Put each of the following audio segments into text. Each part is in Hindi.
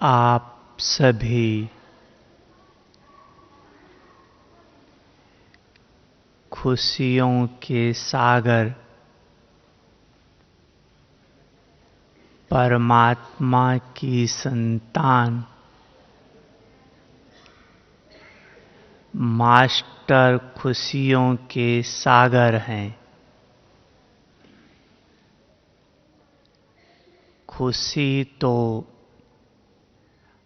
आप सभी खुशियों के सागर परमात्मा की संतान मास्टर खुशियों के सागर हैं। खुशी तो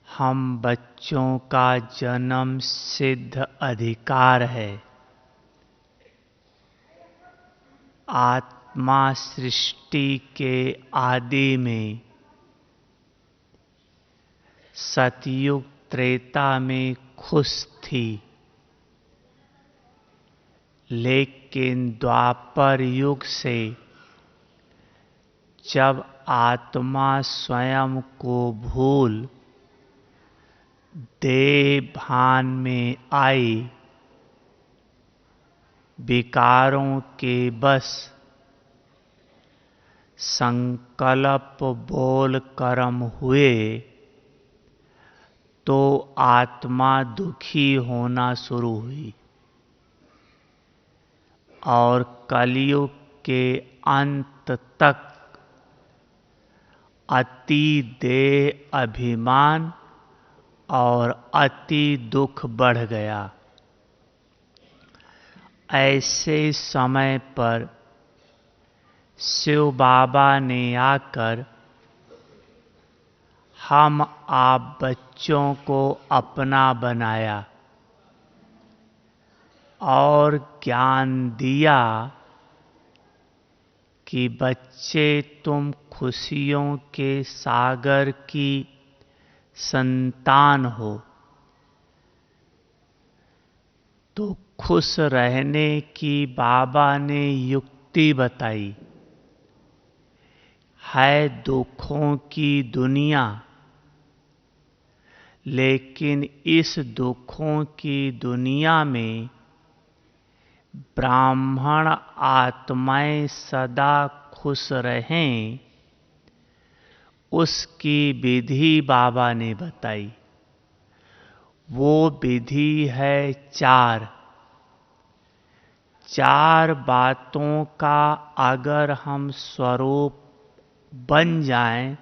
हम बच्चों का जन्म सिद्ध अधिकार है। आत्मा सृष्टि के आदि में सतयुग त्रेता में खुश थी, लेकिन द्वापर युग से जब आत्मा स्वयं को भूल देह भान में आई, विकारों के बस संकल्प बोल कर्म हुए, तो आत्मा दुखी होना शुरू हुई और कलयुग के अंत तक अति देह अभिमान और अति दुख बढ़ गया। ऐसे समय पर शिव बाबा ने आकर हम आप बच्चों को अपना बनाया और ज्ञान दिया कि बच्चे तुम खुशियों के सागर की संतान हो, तो खुश रहने की बाबा ने युक्ति बताई। है दुखों की दुनिया, लेकिन इस दुखों की दुनिया में ब्राह्मण आत्माएं सदा खुश रहें, उसकी विधि बाबा ने बताई। वो विधि है चार बातों का अगर हम स्वरूप बन जाएं,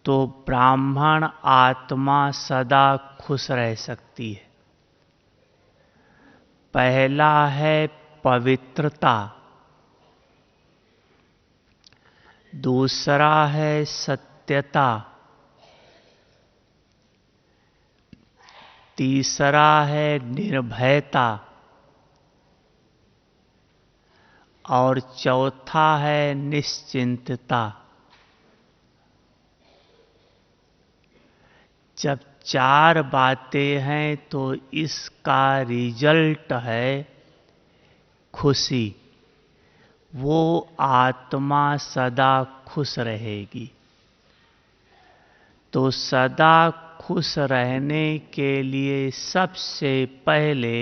तो ब्राह्मण आत्मा सदा खुश रह सकती है। पहला है पवित्रता, दूसरा है सत्यता, तीसरा है निर्भयता और चौथा है निश्चिंतता। जब चार बातें हैं तो इसका रिजल्ट है खुशी। वो आत्मा सदा खुश रहेगी। तो सदा खुश रहने के लिए सबसे पहले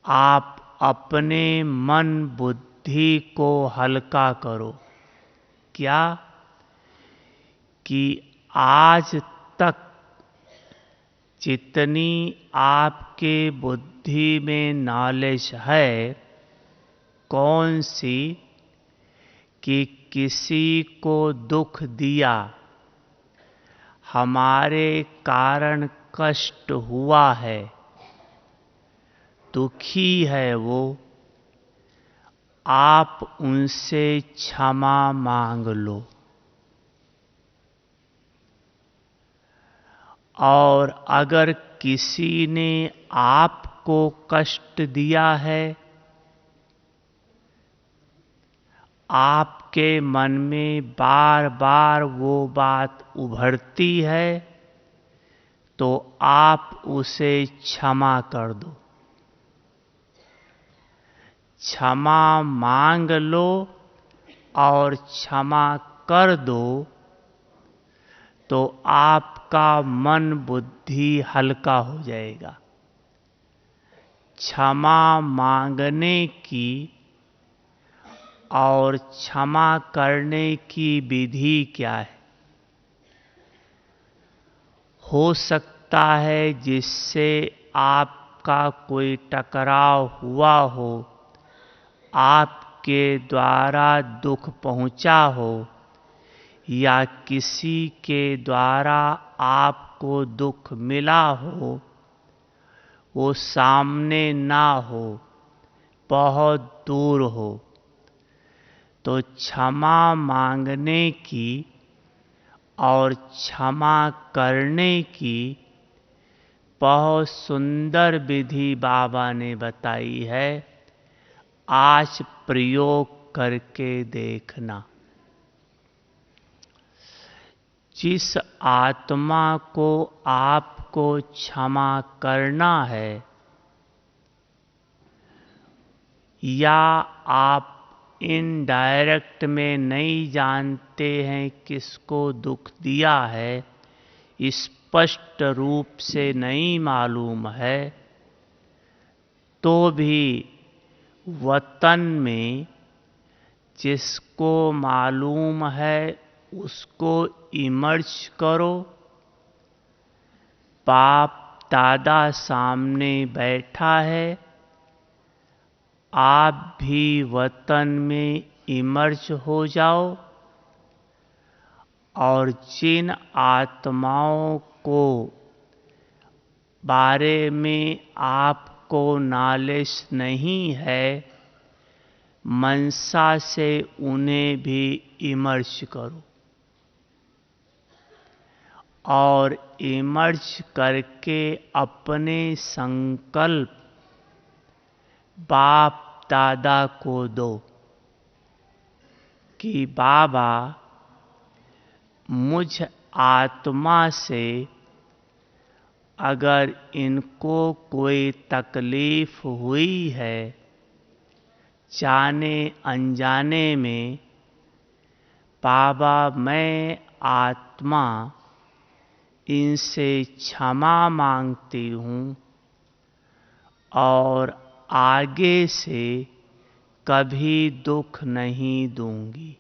आप अपने मन बुद्धि को हल्का करो। क्या कि आज तक जितनी आपके बुद्धि में नॉलेज है, कौन सी कि किसी को दुख दिया, हमारे कारण कष्ट हुआ है, दुखी है वो, आप उनसे क्षमा मांग लो। और अगर किसी ने आपको कष्ट दिया है, आपके मन में बार बार वो बात उभरती है, तो आप उसे क्षमा कर दो। क्षमा मांग लो और क्षमा कर दो, तो आपका मन बुद्धि हल्का हो जाएगा। क्षमा मांगने की और क्षमा करने की विधि क्या है? हो सकता है जिससे आपका कोई टकराव हुआ हो, आपके द्वारा दुख पहुंचा हो, या किसी के द्वारा आपको दुख मिला हो, वो सामने ना हो, बहुत दूर हो, तो क्षमा मांगने की और क्षमा करने की बहुत सुंदर विधि बाबा ने बताई है। आज प्रयोग करके देखना। जिस आत्मा को आपको क्षमा करना है, या आप इनडायरेक्ट में नहीं जानते हैं किसको दुख दिया है, स्पष्ट रूप से नहीं मालूम है, तो भी वतन में जिसको मालूम है उसको इमर्ज करो। बाप दादा सामने बैठा है, आप भी वतन में इमर्ज हो जाओ, और जिन आत्माओं को बारे में आपको नॉलेज नहीं है, मनसा से उन्हें भी इमर्ज करो, और इमर्ज करके अपने संकल्प बाप दादा को दो कि बाबा, मुझ आत्मा से अगर इनको कोई तकलीफ हुई है जाने अनजाने में, बाबा मैं आत्मा इनसे क्षमा मांगती हूँ, और आगे से कभी दुख नहीं दूंगी।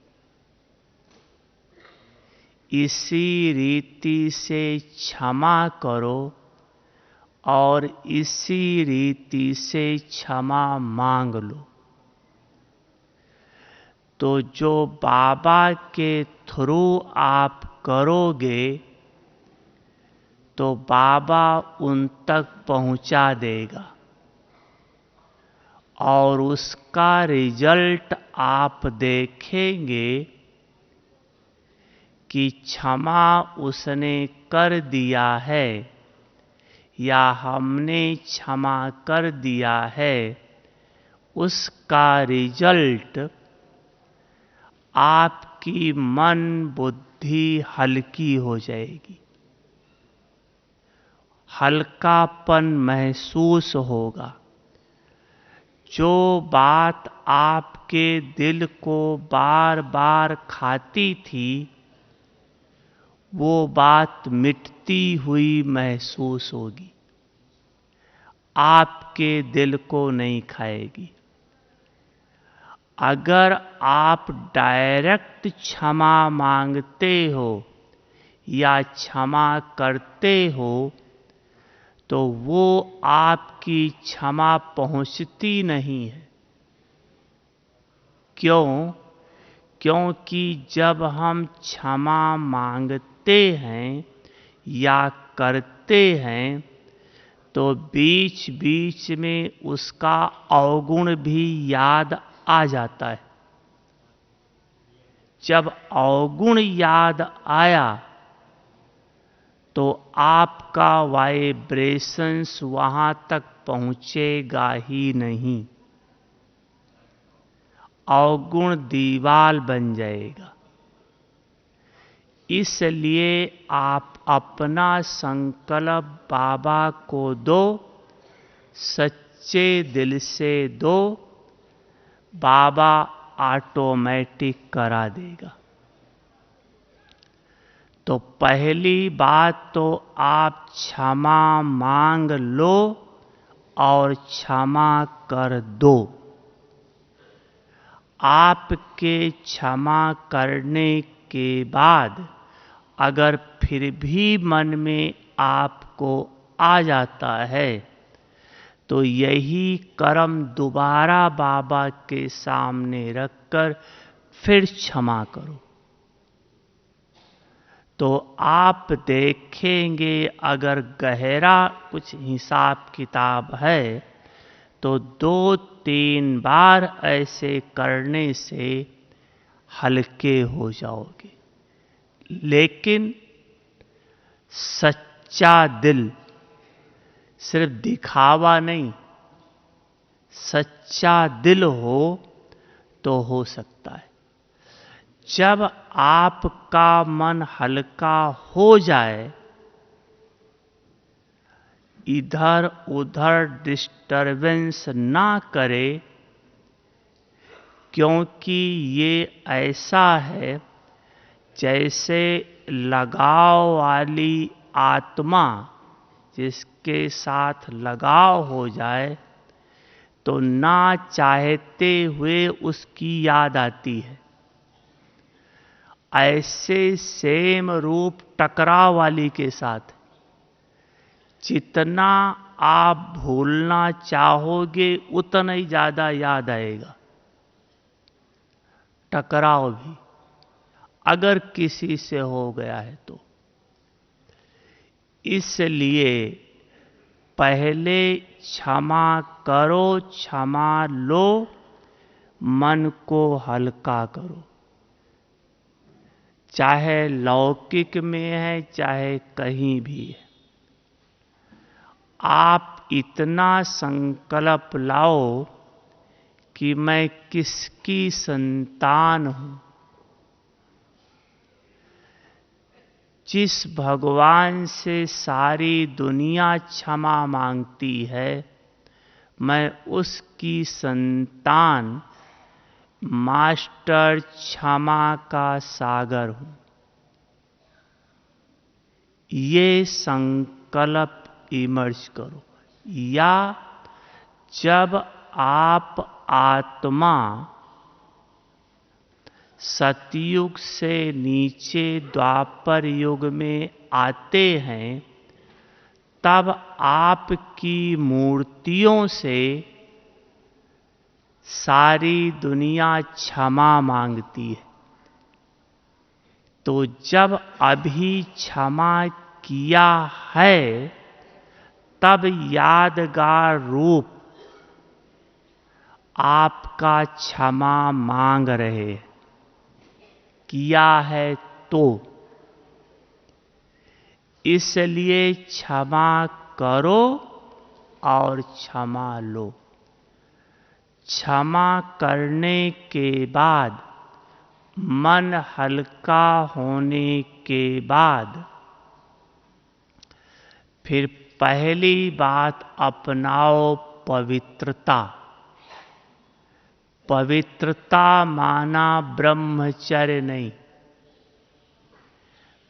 इसी रीति से क्षमा करो, और इसी रीति से क्षमा मांग लो, तो जो बाबा के थ्रू आप करोगे तो बाबा उन तक पहुंचा देगा, और उसका रिजल्ट आप देखेंगे कि क्षमा उसने कर दिया है या हमने क्षमा कर दिया है। उसका रिजल्ट आपकी मन बुद्धि हल्की हो जाएगी, हल्कापन महसूस होगा। जो बात आपके दिल को बार बार खाती थी, वो बात मिटती हुई महसूस होगी, आपके दिल को नहीं खाएगी। अगर आप डायरेक्ट क्षमा मांगते हो या क्षमा करते हो, तो वो आपकी क्षमा पहुंचती नहीं है। क्यों? क्योंकि जब हम क्षमा मांगते हैं या करते हैं, तो बीच बीच में उसका अवगुण भी याद आ जाता है। जब अवगुण याद आया तो आपका वाइब्रेशंस वहां तक पहुंचेगा ही नहीं, अवगुण दीवार बन जाएगा। इसलिए आप अपना संकल्प बाबा को दो, सच्चे दिल से दो, बाबा ऑटोमेटिक करा देगा। तो पहली बात तो आप क्षमा मांग लो और क्षमा कर दो। आपके क्षमा करने के बाद अगर फिर भी मन में आपको आ जाता है तो यही कर्म दोबारा बाबा के सामने रखकर फिर क्षमा करो। तो आप देखेंगे अगर गहरा कुछ हिसाब किताब है तो 2-3 बार ऐसे करने से हल्के हो जाओगे। लेकिन सच्चा दिल, सिर्फ दिखावा नहीं, सच्चा दिल हो तो हो सकता है। जब आपका मन हल्का हो जाए, इधर उधर डिस्टरबेंस ना करे, क्योंकि ये ऐसा है जैसे लगाव वाली आत्मा जिसके साथ लगाव हो जाए तो ना चाहते हुए उसकी याद आती है। ऐसे सेम रूप टकराव वाली के साथ, जितना आप भूलना चाहोगे उतना ही ज्यादा याद आएगा। टकराव भी अगर किसी से हो गया है तो इसलिए पहले क्षमा करो, क्षमा लो, मन को हल्का करो। चाहे लौकिक में है चाहे कहीं भी है, आप इतना संकल्प लाओ कि मैं किसकी संतान हूं। जिस भगवान से सारी दुनिया क्षमा मांगती है, मैं उसकी संतान मास्टर क्षमा का सागर हूं। ये संकल्प इमर्ज करो। या जब आप आत्मा सतयुग से नीचे द्वापर युग में आते हैं, तब आपकी मूर्तियों से सारी दुनिया क्षमा मांगती है। तो जब अभी क्षमा किया है, तब यादगार रूप आपका क्षमा मांग रहे। किया है तो इसलिए क्षमा करो और क्षमा लो। क्षमा करने के बाद, मन हल्का होने के बाद, फिर पहली बात अपनाओ पवित्रता। पवित्रता माना ब्रह्मचर्य नहीं।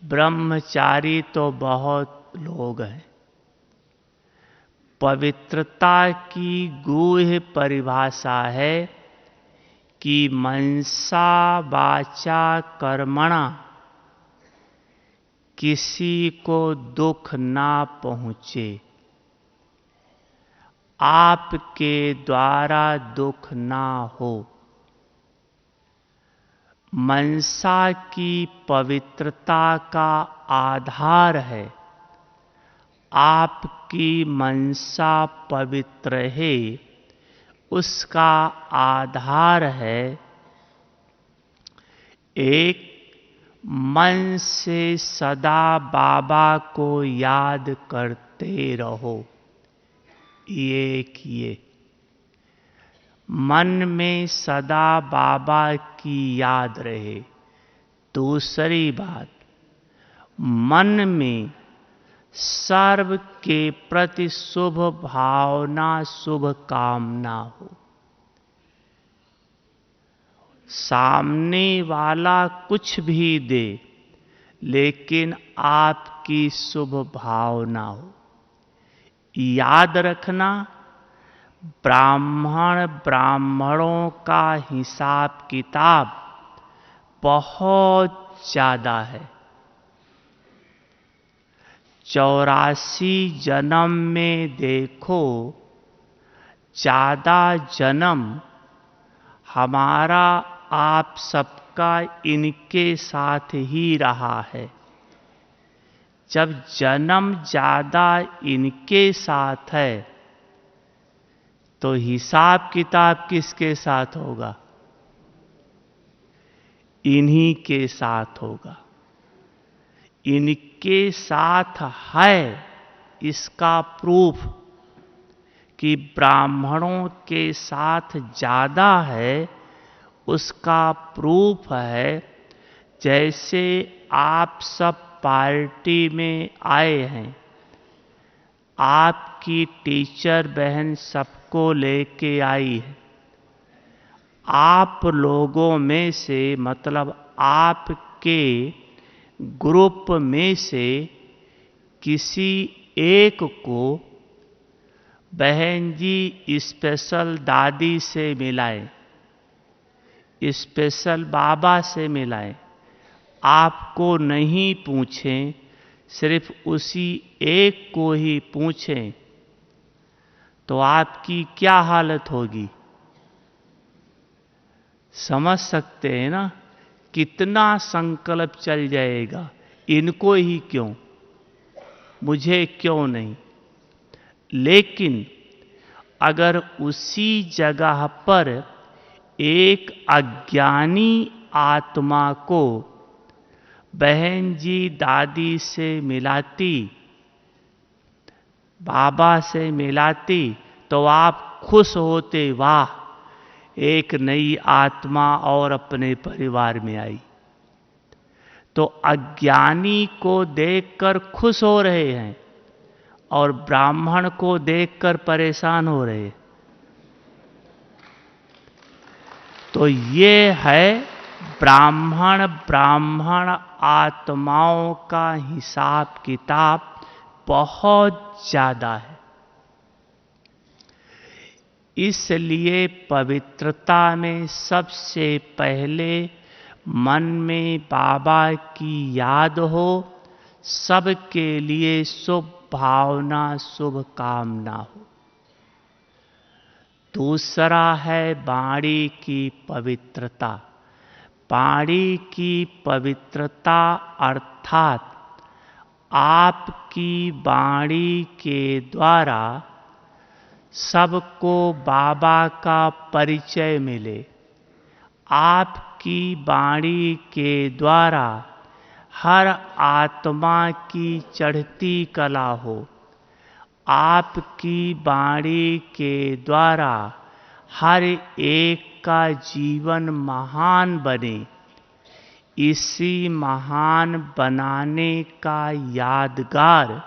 ब्रह्मचारी तो बहुत लोग हैं। पवित्रता की गूढ़ परिभाषा है कि मनसा वाचा कर्मणा किसी को दुख ना पहुंचे, आपके द्वारा दुख ना हो। मनसा की पवित्रता का आधार है आपकी मनसा पवित्र है, उसका आधार है एक, मन से सदा बाबा को याद करते रहो। ये किए मन में सदा बाबा की याद रहे। दूसरी बात, मन में सर्व के प्रति शुभ भावना, शुभ कामना हो। सामने वाला कुछ भी दे, लेकिन आपकी शुभ भावना हो। याद रखना, ब्राह्मणों का हिसाब किताब बहुत ज्यादा है। 84 जन्म में देखो, ज़्यादा जन्म हमारा आप सबका इनके साथ ही रहा है। जब जन्म ज़्यादा इनके साथ है तो हिसाब किताब किसके साथ होगा? इन्हीं के साथ होगा। इनके साथ है इसका प्रूफ कि ब्राह्मणों के साथ ज़्यादा है, उसका प्रूफ है जैसे आप सब पार्टी में आए हैं, आपकी टीचर बहन सबको लेके आई है। आप लोगों में से मतलब आपके ग्रुप में से किसी एक को बहन जी स्पेशल दादी से मिलाएं, स्पेशल बाबा से मिलाएं। आपको नहीं पूछें, सिर्फ उसी एक को ही पूछें तो आपकी क्या हालत होगी? समझ सकते हैं ना? कितना संकल्प चल जाएगा, इनको ही क्यों, मुझे क्यों नहीं। लेकिन अगर उसी जगह पर एक अज्ञानी आत्मा को बहन जी दादी से मिलाती, बाबा से मिलाती, तो आप खुश होते, वाह एक नई आत्मा और अपने परिवार में आई। तो अज्ञानी को देखकर खुश हो रहे हैं और ब्राह्मण को देखकर परेशान हो रहे हैं। तो ये है ब्राह्मण आत्माओं का हिसाब किताब बहुत ज्यादा है। इसलिए पवित्रता में सबसे पहले मन में बाबा की याद हो, सबके लिए शुभ भावना, शुभ कामना हो। दूसरा है वाणी की पवित्रता। वाणी की पवित्रता अर्थात आपकी वाणी के द्वारा सबको बाबा का परिचय मिले, आपकी वाणी के द्वारा हर आत्मा की चढ़ती कला हो, आपकी वाणी के द्वारा हर एक का जीवन महान बने। इसी महान बनाने का यादगार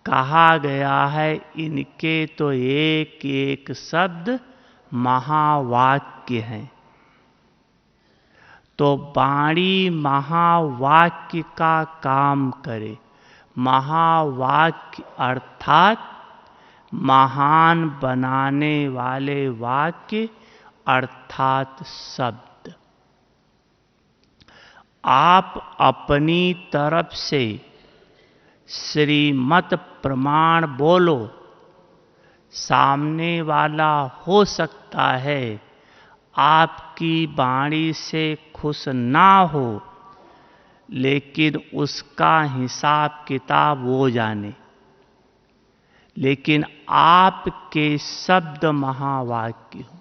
कहा गया है। इनके तो एक एक शब्द महावाक्य हैं। तो वाणी महावाक्य का काम करे। महावाक्य अर्थात महान बनाने वाले वाक्य अर्थात शब्द। आप अपनी तरफ से श्रीमत प्रमाण बोलो, सामने वाला हो सकता है आपकी वाणी से खुश ना हो, लेकिन उसका हिसाब किताब वो जाने। लेकिन आपके शब्द महावाक्य हो।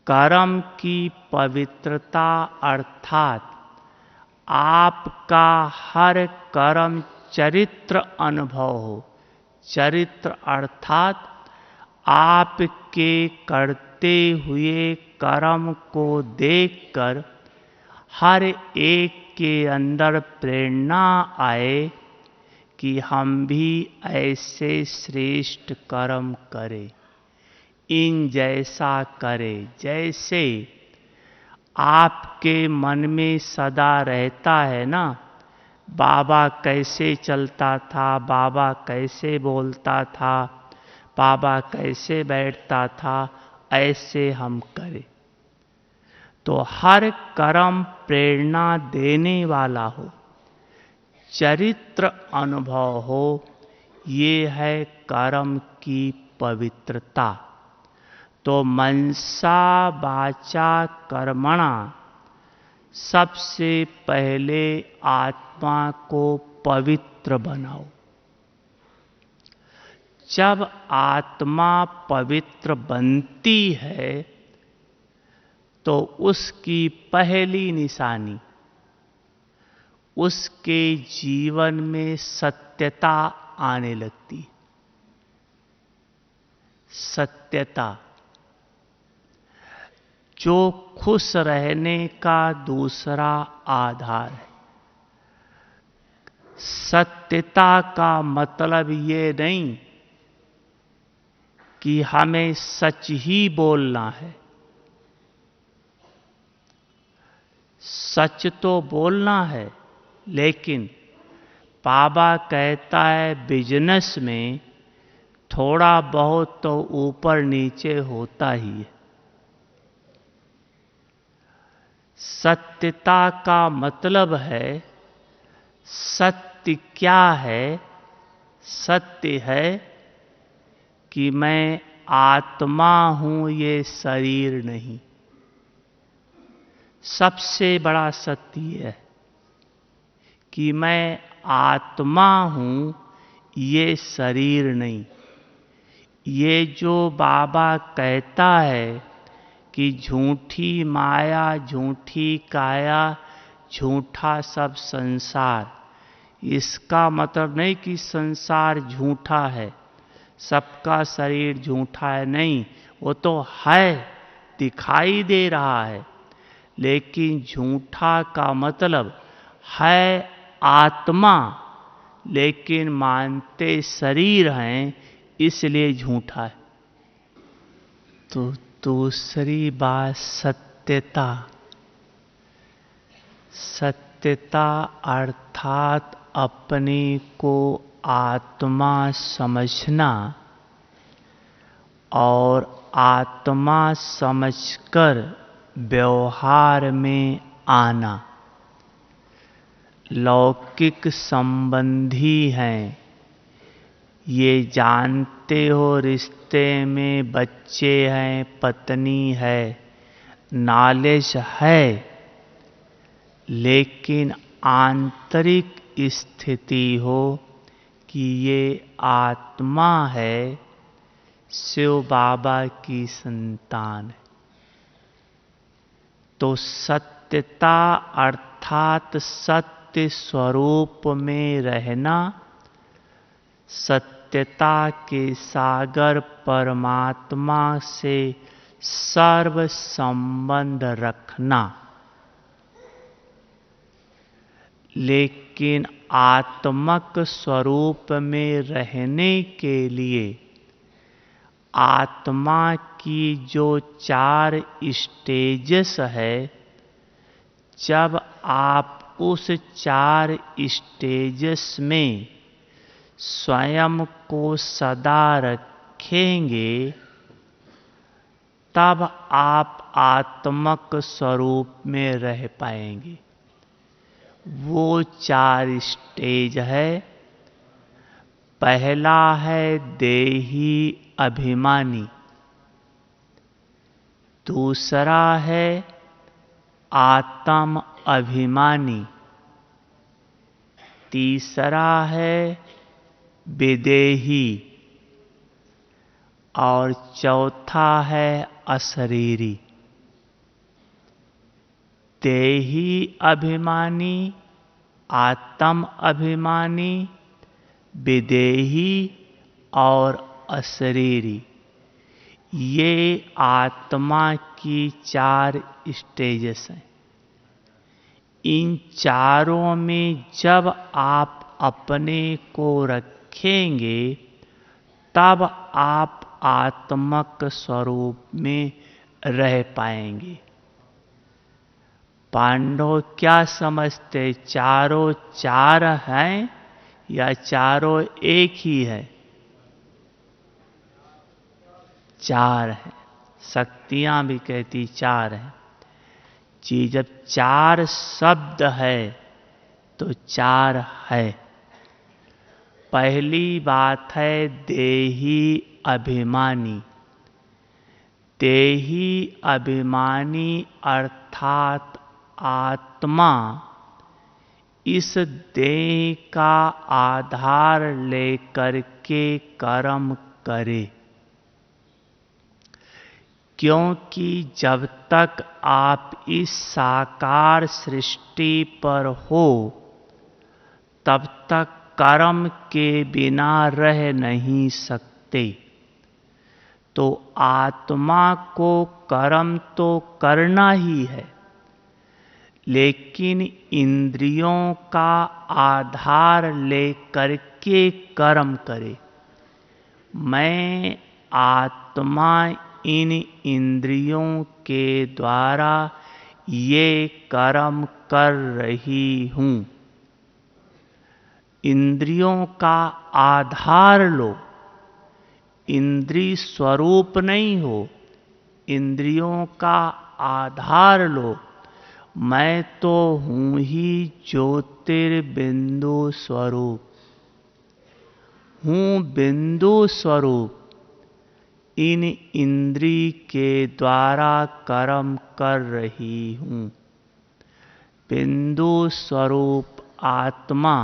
कर्म की पवित्रता अर्थात आपका हर कर्म चरित्र अनुभव हो। चरित्र अर्थात आपके करते हुए कर्म को देखकर हर एक के अंदर प्रेरणा आए कि हम भी ऐसे श्रेष्ठ कर्म करें, इन जैसा करें जैसे आपके मन में सदा रहता है ना, बाबा कैसे चलता था, बाबा कैसे बोलता था, बाबा कैसे बैठता था, ऐसे हम करें। तो हर कर्म प्रेरणा देने वाला हो। चरित्र अनुभव हो, ये है कर्म की पवित्रता। तो मनसा वाचा कर्मणा, सबसे पहले आत्मा को पवित्र बनाओ। जब आत्मा पवित्र बनती है तो उसकी पहली निशानी, उसके जीवन में सत्यता आने लगती। सत्यता जो खुश रहने का दूसरा आधार है। सत्यता का मतलब ये नहीं कि हमें सच ही बोलना है। सच तो बोलना है, लेकिन बाबा कहता है बिजनेस में थोड़ा बहुत तो ऊपर नीचे होता ही है। सत्यता का मतलब है, सत्य क्या है? सत्य है कि मैं आत्मा हूं, ये शरीर नहीं। सबसे बड़ा सत्य है कि मैं आत्मा हूं, ये शरीर नहीं। ये जो बाबा कहता है कि झूठी माया, झूठी काया, झूठा सब संसार, इसका मतलब नहीं कि संसार झूठा है, सबका शरीर झूठा है, नहीं। वो तो है, दिखाई दे रहा है, लेकिन झूठा का मतलब है आत्मा, लेकिन मानते शरीर हैं, इसलिए झूठा है। तो दूसरी बात सत्यता। सत्यता अर्थात अपने को आत्मा समझना और आत्मा समझकर व्यवहार में आना। लौकिक संबंधी हैं, ये जानते हो रिश्ते में बच्चे हैं, पत्नी है, नॉलेज है, लेकिन आंतरिक स्थिति हो कि ये आत्मा है, शिव बाबा की संतान है। तो सत्यता अर्थात सत्य स्वरूप में रहना, सत्यता के सागर परमात्मा से सर्व संबंध रखना। लेकिन आत्मक स्वरूप में रहने के लिए आत्मा की जो 4 स्टेजेस है, जब आप उस 4 स्टेजेस में स्वयं को सदा रखेंगे, तब आप आत्मक स्वरूप में रह पाएंगे। वो 4 स्टेज है। पहला है देही अभिमानी, दूसरा है आत्म अभिमानी, तीसरा है विदेही, और चौथा है अशरीरी। देही अभिमानी, आत्म अभिमानी, विदेही और अशरीरी, ये आत्मा की 4 स्टेजेस हैं। इन चारों में जब आप अपने को रखेंगे, तब आप आत्मक स्वरूप में रह पाएंगे। पांडव क्या समझते, चारों 4 हैं या चारों एक ही है? 4 है। शक्तियां भी कहती 4 है जी। जब 4 शब्द है तो 4 है। पहली बात है देही अभिमानी। देही अभिमानी अर्थात आत्मा इस देह का आधार लेकर के कर्म करे, क्योंकि जब तक आप इस साकार सृष्टि पर हो तब तक कर्म के बिना रह नहीं सकते। तो आत्मा को कर्म तो करना ही है, लेकिन इंद्रियों का आधार लेकर के कर्म करे। मैं आत्मा इन इंद्रियों के द्वारा ये कर्म कर रही हूँ। इंद्रियों का आधार लो, इंद्रिय स्वरूप नहीं हो, इंद्रियों का आधार लो। मैं तो हूँ ही ज्योतिर्बिंदु स्वरूप, हूँ बिंदु स्वरूप। इन इंद्रिय के द्वारा कर्म कर रही हूँ। बिंदु स्वरूप आत्मा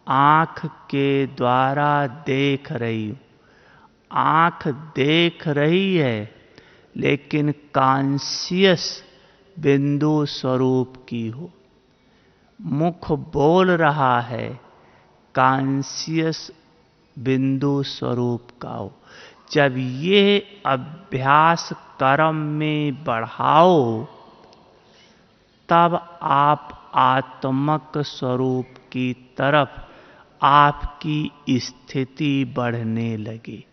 आँख के द्वारा देख रही हूँ। आँख देख रही है, लेकिन कॉन्शियस बिंदु स्वरूप की हो। मुख बोल रहा है, कॉन्शियस बिंदु स्वरूप का हो। जब ये अभ्यास कर्म में बढ़ाओ तब आप आत्मक स्वरूप की तरफ आपकी स्थिति बढ़ने लगी।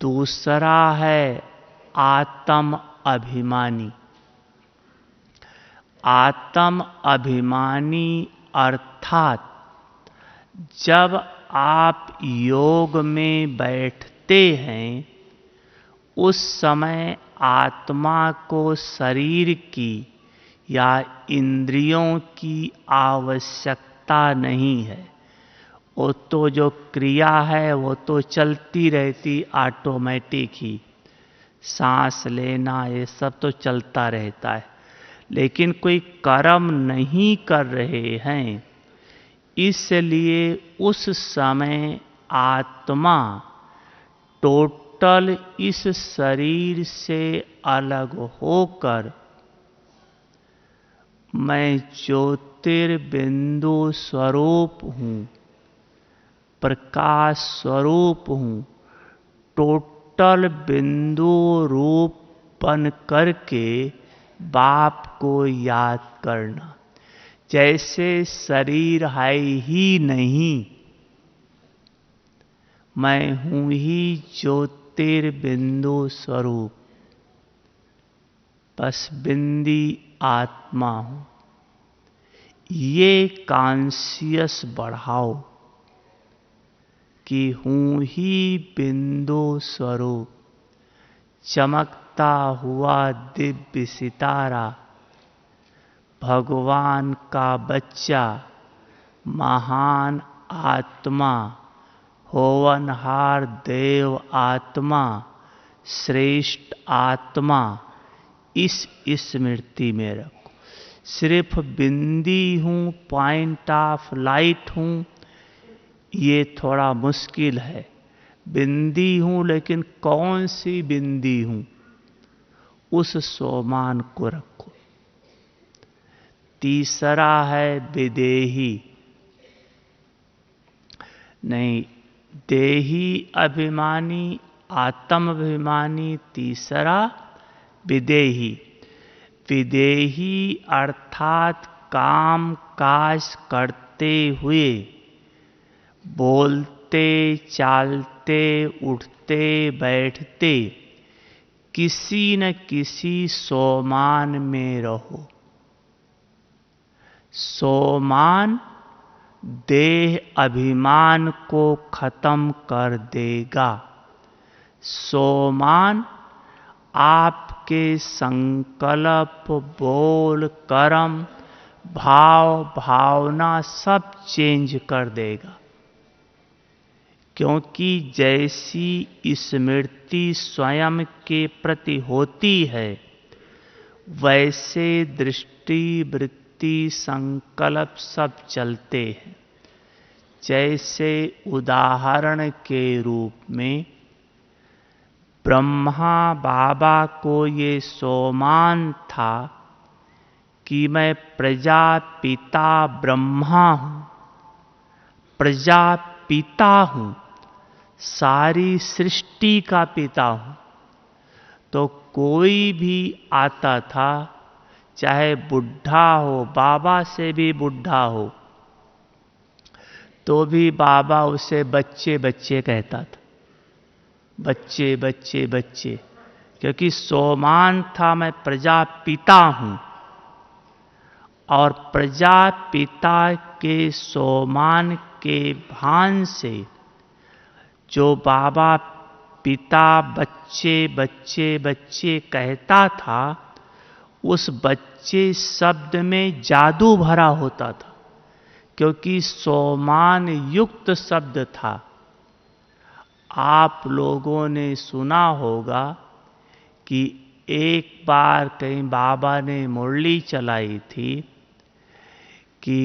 दूसरा है आत्म अभिमानी। आत्म अभिमानी अर्थात जब आप योग में बैठते हैं उस समय आत्मा को शरीर की या इंद्रियों की आवश्यकता नहीं है। वो तो जो क्रिया है वो तो चलती रहती ऑटोमेटिक ही। सांस लेना ये सब तो चलता रहता है, लेकिन कोई कर्म नहीं कर रहे हैं, इसलिए उस समय आत्मा टोटल इस शरीर से अलग होकर मैं ज्योतिर्बिंदु स्वरूप हूँ, प्रकाश स्वरूप हूँ, टोटल बिंदु रूप बन करके बाप को याद करना। जैसे शरीर है ही नहीं, मैं हूँ ही ज्योतिर्बिंदु स्वरूप, बस बिंदी आत्मा हूँ। ये कॉन्शियस बढ़ाओ कि हूँ ही बिंदु स्वरूप। चमकता हुआ दिव्य सितारा, भगवान का बच्चा, महान आत्मा, होवनहार देव आत्मा, श्रेष्ठ आत्मा, इस स्मृति में रखो। सिर्फ बिंदी हूँ, पॉइंट ऑफ लाइट हूँ, ये थोड़ा मुश्किल है। बिंदी हूँ, लेकिन कौन सी बिंदी हूँ, उस सोमान को रखो। तीसरा है विदेही। नहीं, देही अभिमानी, आत्म अभिमानी, तीसरा विदेही। विदेही अर्थात काम काज करते हुए, बोलते चालते उठते बैठते किसी न किसी सोमान में रहो। सोमान देह अभिमान को खत्म कर देगा। सोमान आपके संकल्प, बोल, कर्म भाव भावना सब चेंज कर देगा। क्योंकि जैसी स्मृति स्वयं के प्रति होती है, वैसे दृष्टि वृत्ति संकल्प सब चलते हैं। जैसे उदाहरण के रूप में ब्रह्मा बाबा को ये सोमान था कि मैं प्रजापिता ब्रह्मा हूं, प्रजापिता हूं, सारी सृष्टि का पिता हूं। तो कोई भी आता था, चाहे बुढ़ा हो, बाबा से भी बुढ़ा हो, तो भी बाबा उसे बच्चे बच्चे कहता था, बच्चे बच्चे बच्चे, क्योंकि सोमान था मैं प्रजापिता हूं। और प्रजापिता के सोमान के भान से जो बाबा पिता बच्चे बच्चे बच्चे कहता था, उस बच्चे शब्द में जादू भरा होता था, क्योंकि सोमान युक्त शब्द था। आप लोगों ने सुना होगा कि एक बार कहीं बाबा ने मुरली चलाई थी कि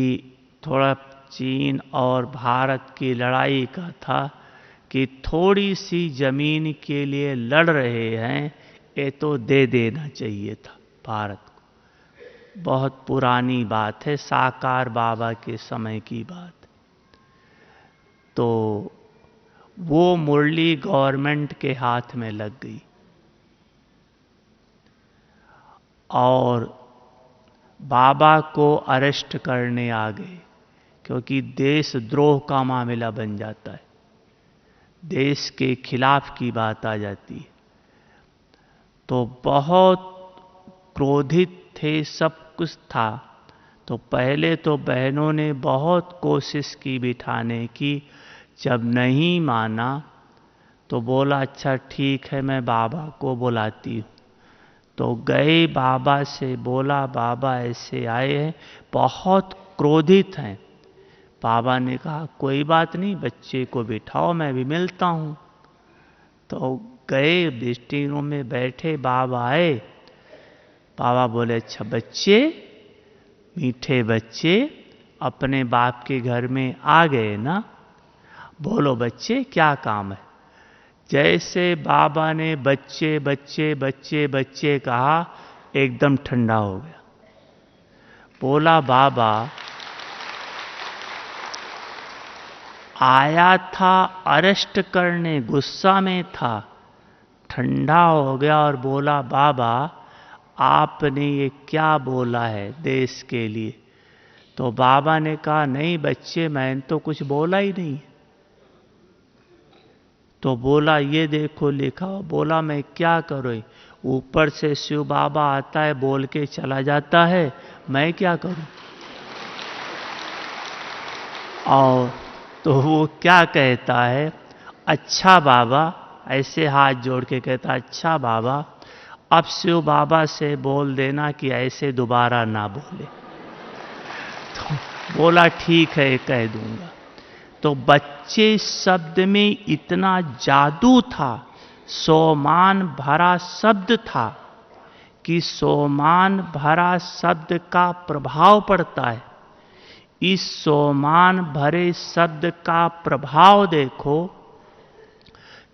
थोड़ा चीन और भारत की लड़ाई का था कि थोड़ी सी जमीन के लिए लड़ रहे हैं, ये तो दे देना चाहिए था भारत को। बहुत पुरानी बात है, साकार बाबा के समय की बात। तो वो मुरली गवर्नमेंट के हाथ में लग गई और बाबा को अरेस्ट करने आ गए, क्योंकि देशद्रोह का मामला बन जाता है, देश के खिलाफ की बात आ जाती है। तो बहुत क्रोधित थे, सब कुछ था। तो पहले तो बहनों ने बहुत कोशिश की बिठाने की, जब नहीं माना तो बोला अच्छा ठीक है मैं बाबा को बुलाती हूँ। तो गए बाबा से, बोला बाबा ऐसे आए हैं, बहुत क्रोधित हैं। बाबा ने कहा कोई बात नहीं, बच्चे को बिठाओ, मैं भी मिलता हूँ। तो गए, विजिटिंग रूम में बैठे, बाबा आए। बाबा बोले अच्छा बच्चे, मीठे बच्चे अपने बाप के घर में आ गए ना, बोलो बच्चे क्या काम है। जैसे बाबा ने बच्चे बच्चे बच्चे बच्चे कहा, एकदम ठंडा हो गया। बोला बाबा आया था अरेस्ट करने, गुस्सा में था, ठंडा हो गया और बोला बाबा आपने ये क्या बोला है देश के लिए। तो बाबा ने कहा नहीं बच्चे, मैंने तो कुछ बोला ही नहीं। तो बोला ये देखो लिखा। बोला मैं क्या करूँ, ऊपर से शिव बाबा आता है, बोल के चला जाता है, मैं क्या करूं। और तो वो क्या कहता है, अच्छा बाबा, ऐसे हाथ जोड़ के कहता अच्छा बाबा, अब शिव बाबा से बोल देना कि ऐसे दोबारा ना बोले। तो बोला ठीक है कह दूंगा। तो बच्चे शब्द में इतना जादू था, सोमान भरा शब्द था कि सोमान भरा शब्द का प्रभाव पड़ता है। इस सोमान भरे शब्द का प्रभाव देखो।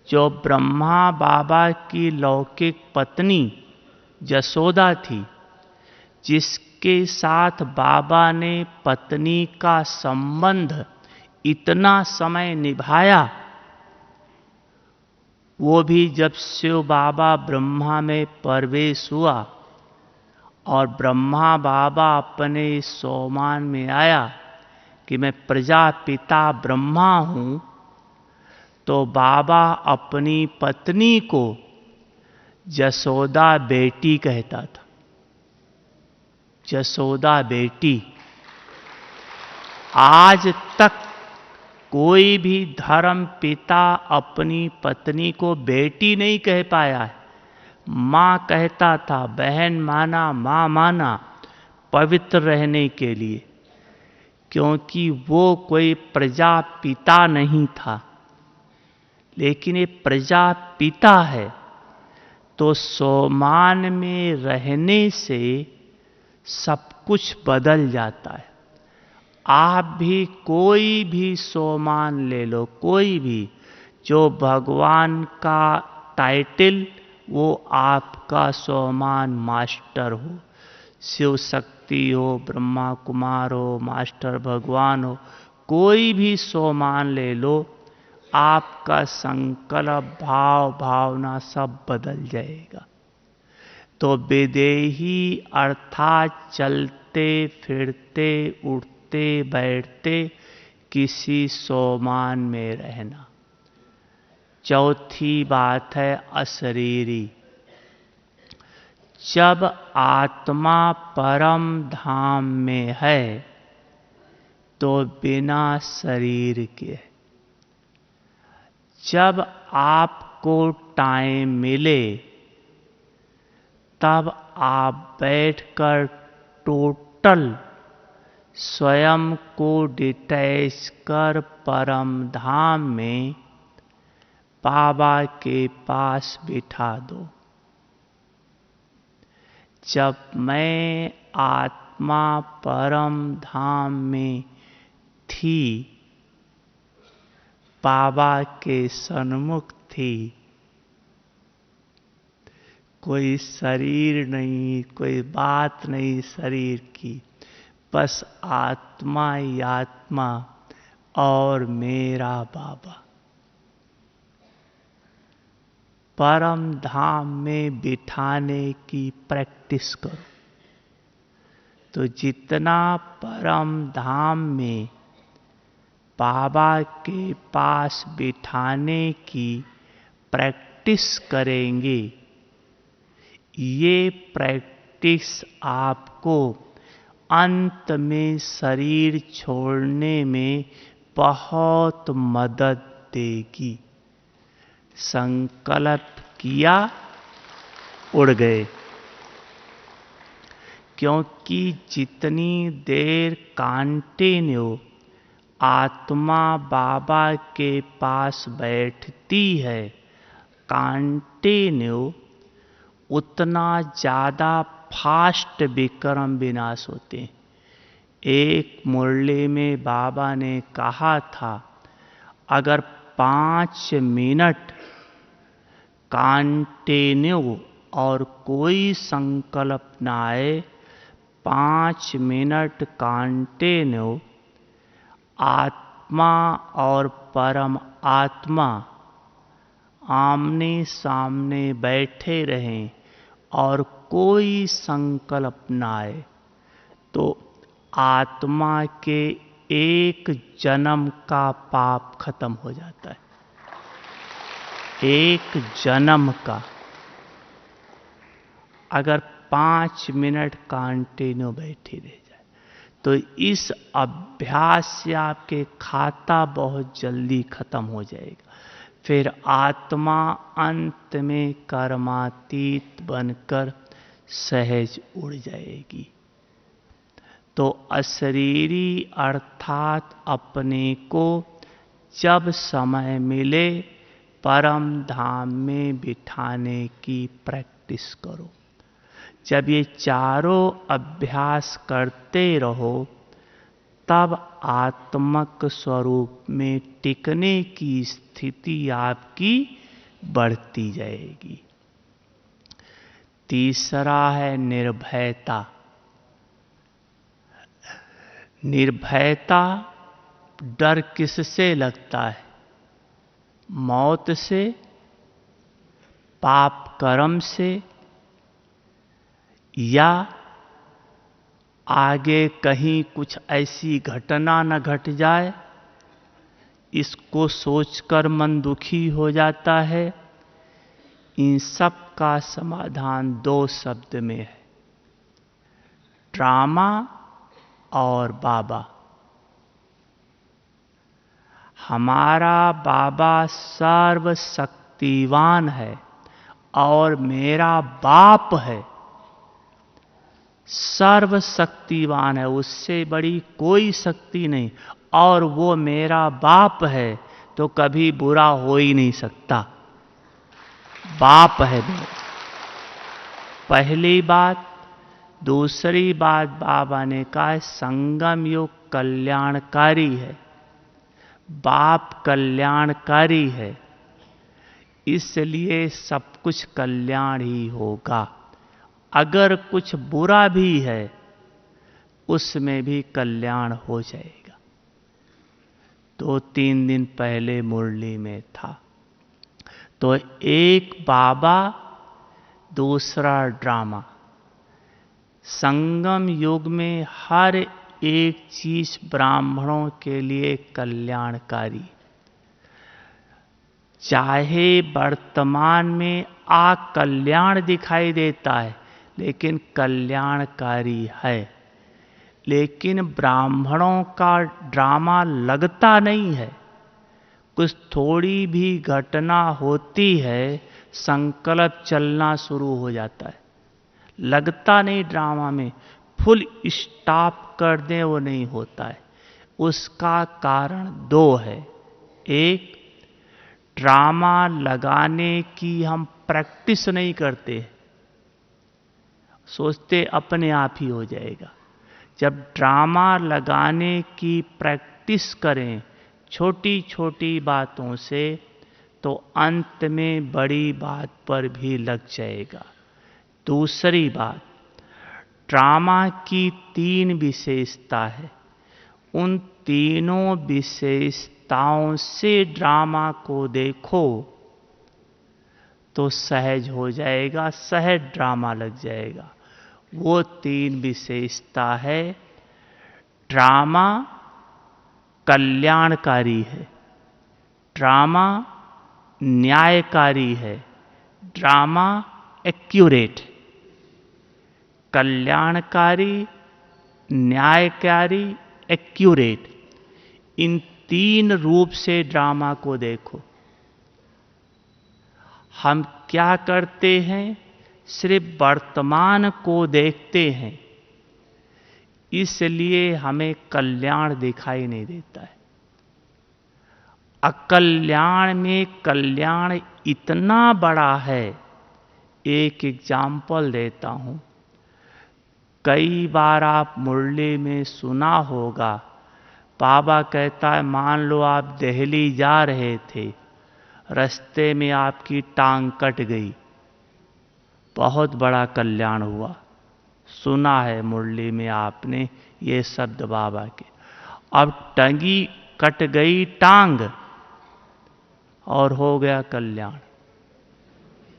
जो ब्रह्मा बाबा की लौकिक पत्नी जसोदा थी, जिसके साथ बाबा ने पत्नी का संबंध इतना समय निभाया, वो भी जब शिव बाबा ब्रह्मा में प्रवेश हुआ और ब्रह्मा बाबा अपने सोमान में आया कि मैं प्रजापिता ब्रह्मा हूं, तो बाबा अपनी पत्नी को जसोदा बेटी कहता था। जसोदा बेटी। आज तक कोई भी धर्म पिता अपनी पत्नी को बेटी नहीं कह पाया है। मां कहता था, बहन माना, मां माना, पवित्र रहने के लिए, क्योंकि वो कोई प्रजापिता नहीं था, लेकिन ये प्रजापिता है। तो सोमान में रहने से सब कुछ बदल जाता है। आप भी कोई भी सोमान ले लो, कोई भी, जो भगवान का टाइटल, वो आपका सोमान मास्टर हो, शिव शक्ति हो, ब्रह्मा कुमार हो, मास्टर भगवान हो, कोई भी सोमान ले लो, आपका संकल्प भाव भावना सब बदल जाएगा। तो विदेही अर्थात चलते फिरते उठते बैठते किसी सोमान में रहना। चौथी बात है अशरीरी। जब आत्मा परम धाम में है तो बिना शरीर के। जब आपको टाइम मिले तब आप बैठकर टोटल स्वयं को डिटैच कर परम धाम में बाबा के पास बिठा दो। जब मैं आत्मा परम धाम में थी, बाबा के सन्मुख थी, कोई शरीर नहीं, कोई बात नहीं शरीर की, बस आत्मा ही आत्मा और मेरा बाबा। परम धाम में बिठाने की प्रैक्टिस करो। तो जितना परम धाम में बाबा के पास बिठाने की प्रैक्टिस करेंगे, ये प्रैक्टिस आपको अंत में शरीर छोड़ने में बहुत मदद देगी। संकल्प किया, उड़ गए। क्योंकि जितनी देर कंटिन्यू आत्मा बाबा के पास बैठती है, कंटिन्यू, उतना ज़्यादा फास्ट विक्रम विनाश होते हैं। एक मुरली में बाबा ने कहा था, अगर 5 मिनट कंटिन्यू और कोई संकल्प न आए, 5 मिनट कंटिन्यू आत्मा और परम आत्मा आमने सामने बैठे रहें और कोई संकल्प न आए, तो आत्मा के एक जन्म का पाप खत्म हो जाता है। एक जन्म का। अगर 5 मिनट कंटिन्यू बैठी रह जाए, तो इस अभ्यास से आपके खाता बहुत जल्दी खत्म हो जाएगा। फिर आत्मा अंत में कर्मातीत बनकर सहज उड़ जाएगी। तो अशरीरी अर्थात अपने को जब समय मिले परम धाम में बिठाने की प्रैक्टिस करो। जब ये चारों अभ्यास करते रहो, तब आत्मक स्वरूप में टिकने की स्थिति आपकी बढ़ती जाएगी। तीसरा है निर्भयता। निर्भयता डर किससे लगता है? मौत से, पाप कर्म से, या आगे कहीं कुछ ऐसी घटना न घट जाए, इसको सोचकर मन दुखी हो जाता है। इन सब का समाधान 2 शब्द में है, ड्रामा और बाबा। हमारा बाबा सर्वशक्तिवान। है और मेरा बाप है। सर्वशक्तिवान है, उससे बड़ी कोई शक्ति नहीं, और वो मेरा बाप है तो कभी बुरा हो ही नहीं सकता। बाप है मेरा, पहली बात। दूसरी बात, बाबा ने कहा संगम योग कल्याणकारी है, बाप कल्याणकारी है, इसलिए सब कुछ कल्याण ही होगा। अगर कुछ बुरा भी है उसमें भी कल्याण हो जाएगा। 2-3 दिन पहले मुरली में था, तो एक बाबा दूसरा ड्रामा। संगम युग में हर एक चीज ब्राह्मणों के लिए कल्याणकारी, चाहे वर्तमान में अकल्याण दिखाई देता है लेकिन कल्याणकारी है। लेकिन ब्राह्मणों का ड्रामा लगता नहीं है, कुछ थोड़ी भी घटना होती है संकल्प चलना शुरू हो जाता है, लगता नहीं ड्रामा में फुल स्टॉप कर दें वो नहीं होता है। उसका कारण 2 है। एक, ड्रामा लगाने की हम प्रैक्टिस नहीं करते, सोचते अपने आप ही हो जाएगा। जब ड्रामा लगाने की प्रैक्टिस करें छोटी छोटी बातों से, तो अंत में बड़ी बात पर भी लग जाएगा। दूसरी बात, ड्रामा की 3 विशेषता है, उन तीनों विशेषताओं से ड्रामा को देखो तो सहज हो जाएगा, सहज ड्रामा लग जाएगा। वो 3 विशेषता है, ड्रामा कल्याणकारी है, ड्रामा न्यायकारी है, ड्रामा एक्यूरेट। कल्याणकारी, न्यायकारी, एक्यूरेट, इन 3 रूप से ड्रामा को देखो। हम क्या करते हैं, सिर्फ वर्तमान को देखते हैं, इसलिए हमें कल्याण दिखाई नहीं देता है। अकल्याण में कल्याण इतना बड़ा है। एक एग्जाम्पल देता हूं, कई बार आप मुरली में सुना होगा, बाबा कहता है मान लो आप दिल्ली जा रहे थे, रास्ते में आपकी टांग कट गई, बहुत बड़ा कल्याण हुआ। सुना है मुरली में आपने ये शब्द बाबा के। अब टंगी कट गई टांग और हो गया कल्याण।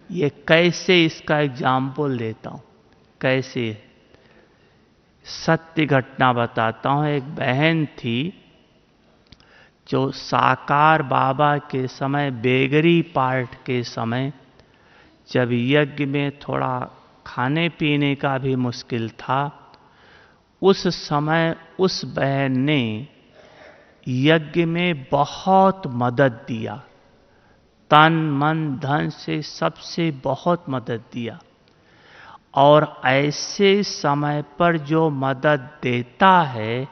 ये कैसे, इसका एग्जाम्पल देता हूं कैसे। सत्य घटना बताता हूं। एक बहन थी जो साकार बाबा के समय, बेगरी पार्ट के समय, जब यज्ञ में थोड़ा खाने पीने का भी मुश्किल था, उस समय उस बहन ने यज्ञ में बहुत मदद दिया, तन मन धन से सबसे बहुत मदद दिया। और ऐसे समय पर जो मदद देता है,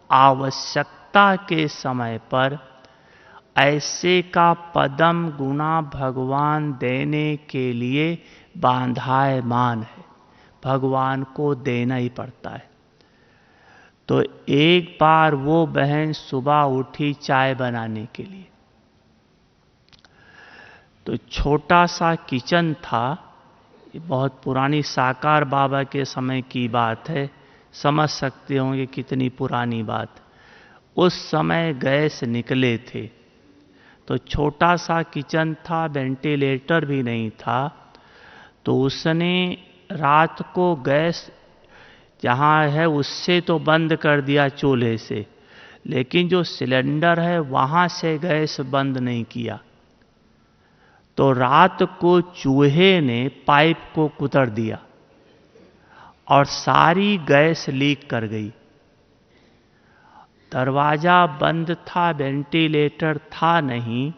आवश्यकता के समय पर, ऐसे का पदम गुना भगवान देने के लिए बांधायमान है, भगवान को देना ही पड़ता है। तो एक बार वो बहन सुबह उठी चाय बनाने के लिए, तो छोटा सा किचन था, ये बहुत पुरानी साकार बाबा के समय की बात है, समझ सकते होंगे कितनी पुरानी बात। उस समय गैस निकले थे, तो छोटा सा किचन था, वेंटिलेटर भी नहीं था, तो उसने रात को गैस जहाँ है उससे तो बंद कर दिया चूल्हे से, लेकिन जो सिलेंडर है वहाँ से गैस बंद नहीं किया। तो रात को चूहे ने पाइप को कुतर दिया और सारी गैस लीक कर गई। दरवाजा बंद था, वेंटिलेटर था नहीं,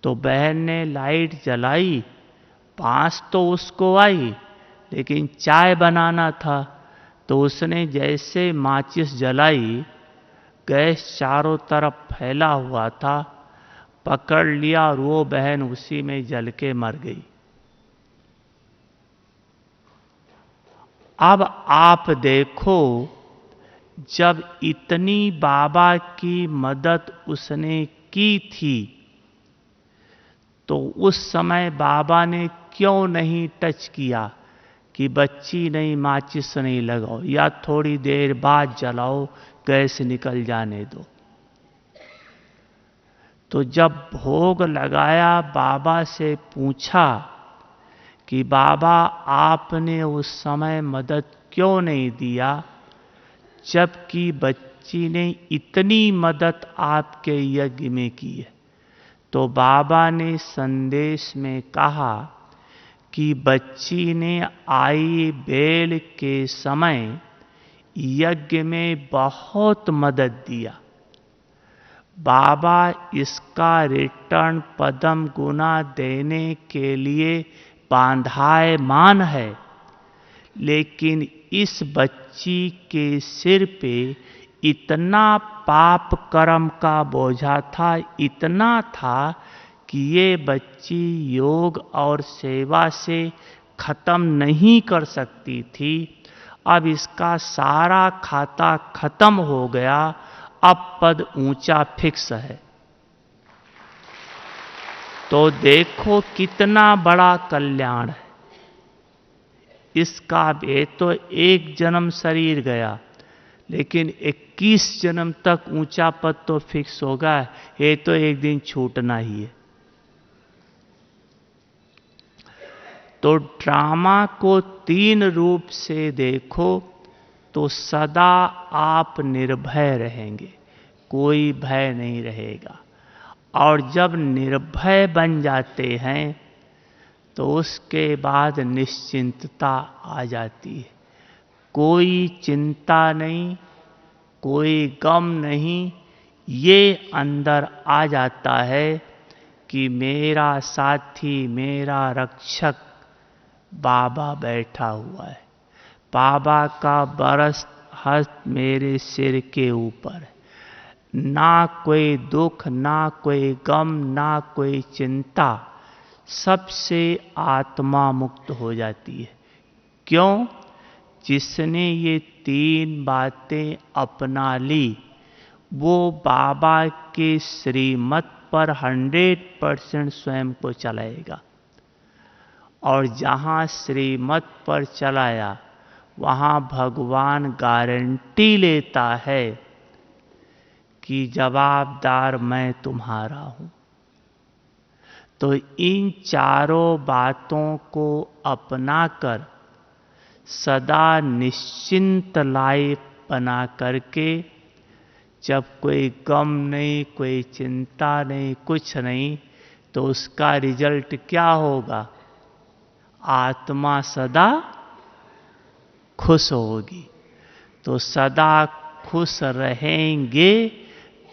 तो बहन ने लाइट जलाई, पास तो उसको आई, लेकिन चाय बनाना था तो उसने जैसे माचिस जलाई, गैस चारों तरफ फैला हुआ था, पकड़ लिया और वो बहन उसी में जल के मर गई। अब आप देखो, जब इतनी बाबा की मदद उसने की थी, तो उस समय बाबा ने क्यों नहीं टच किया कि बच्ची नहीं, माचिस नहीं लगाओ, या थोड़ी देर बाद जलाओ, गैस निकल जाने दो। तो जब भोग लगाया, बाबा से पूछा कि बाबा आपने उस समय मदद क्यों नहीं दिया, जबकि बच्ची ने इतनी मदद आपके यज्ञ में की है। तो बाबा ने संदेश में कहा कि बच्ची ने आई बेल के समय यज्ञ में बहुत मदद दिया। बाबा इसका रिटर्न पदम गुना देने के लिए बांधायमान है, लेकिन इस बच्ची के सिर पे इतना पाप कर्म का बोझा था, इतना था कि ये बच्ची योग और सेवा से खत्म नहीं कर सकती थी। अब इसका सारा खाता खत्म हो गया, अब पद ऊंचा फिक्स है। तो देखो कितना बड़ा कल्याण है इसका। ये तो एक जन्म शरीर गया, लेकिन 21 जन्म तक ऊंचा पद तो फिक्स होगा, ये तो एक दिन छूटना ही है। तो ड्रामा को 3 रूप से देखो तो सदा आप निर्भय रहेंगे, कोई भय नहीं रहेगा। और जब निर्भय बन जाते हैं तो उसके बाद निश्चिंतता आ जाती है। कोई चिंता नहीं, कोई गम नहीं, ये अंदर आ जाता है कि मेरा साथी, मेरा रक्षक बाबा बैठा हुआ है। बाबा का बरस हस्त मेरे सिर के ऊपर है। ना कोई दुख, ना कोई गम, ना कोई चिंता, सबसे आत्मा मुक्त हो जाती है। क्यों? जिसने ये 3 बातें अपना ली, वो बाबा के श्रीमत पर 100% स्वयं को चलाएगा। और जहाँ श्रीमत पर चलाया, वहाँ भगवान गारंटी लेता है कि जवाबदार मैं तुम्हारा हूँ। तो इन चारों बातों को अपनाकर सदा निश्चिंत लाइफ बना करके, जब कोई गम नहीं, कोई चिंता नहीं, कुछ नहीं, तो उसका रिजल्ट क्या होगा? आत्मा सदा खुश होगी। तो सदा खुश रहेंगे,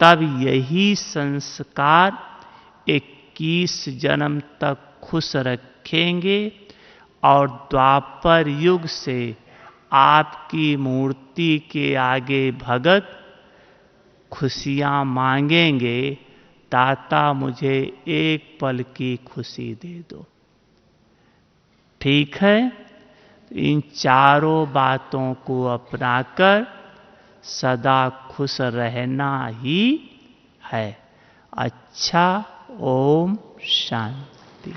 तब यही संस्कार 21 जन्म तक खुश रखेंगे। और द्वापर युग से आपकी मूर्ति के आगे भगत खुशियां मांगेंगे, दाता मुझे एक पल की खुशी दे दो। ठीक है? इन चारों बातों को अपनाकर सदा खुश रहना ही है। अच्छा, ओम शांति।